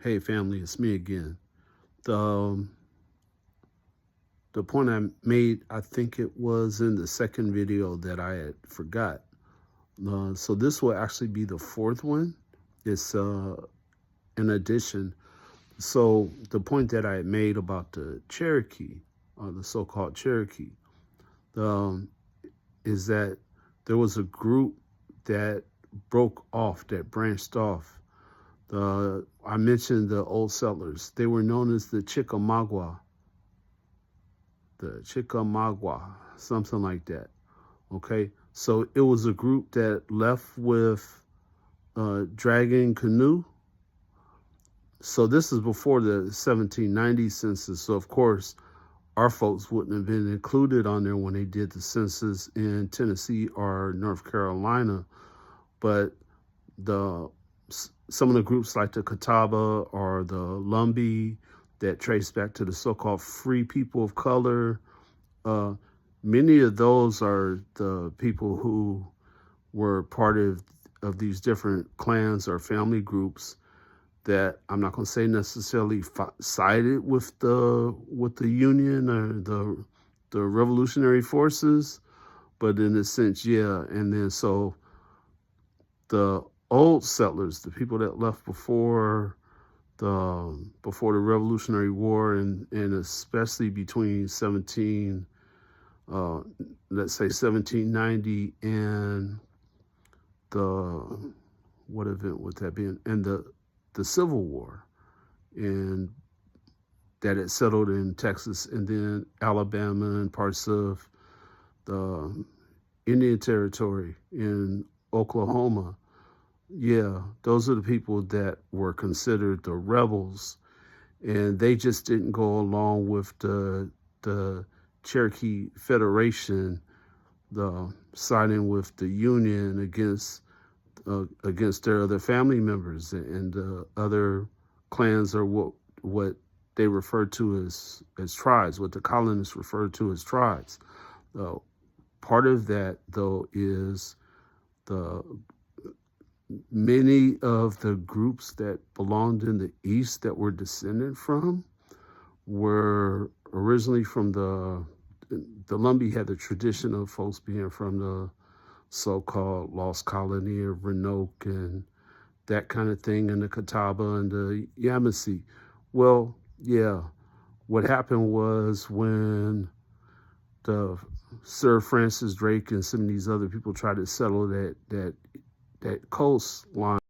Hey family, it's me again. The um, the point I made, I think it was in the second video that I had forgot. So this will actually be the fourth one. It's an addition. So the point that I had made about the Cherokee, the so-called Cherokee, um, is that there was a group that broke off, that branched off. I mentioned the old settlers. They were known as the Chickamauga, something like that. Okay, so it was a group that left with dragging canoe. So this is before the 1790 census. So of course, our folks wouldn't have been included on there when they did the census in Tennessee or North Carolina. But the some of the groups like the Catawba or the Lumbee that trace back to the so-called free people of color, uh, many of those are the people who were part of these different clans or family groups that I'm not going to say necessarily sided with the Union or the revolutionary forces, but in a sense, yeah. And then so the old settlers, the people that left before the Revolutionary War, and especially between let's say 1790 and the, what event would that be? And the Civil War, and that it settled in Texas and then Alabama and parts of the Indian Territory in Oklahoma. Yeah, those are the people that were considered the rebels, and they just didn't go along with the Cherokee Federation, the siding with the Union against their other family members and other clans, or what they referred to as tribes, what the colonists referred to as tribes. Uh, Part of that, though, is the many of the groups that belonged in the East that were descended from were originally from the Lumbee had the tradition of folks being from the so-called lost colony of Roanoke and that kind of thing, and the Catawba and the Yamasee. Well, yeah, what happened was when the Sir Francis Drake and some of these other people tried to settle that coastline,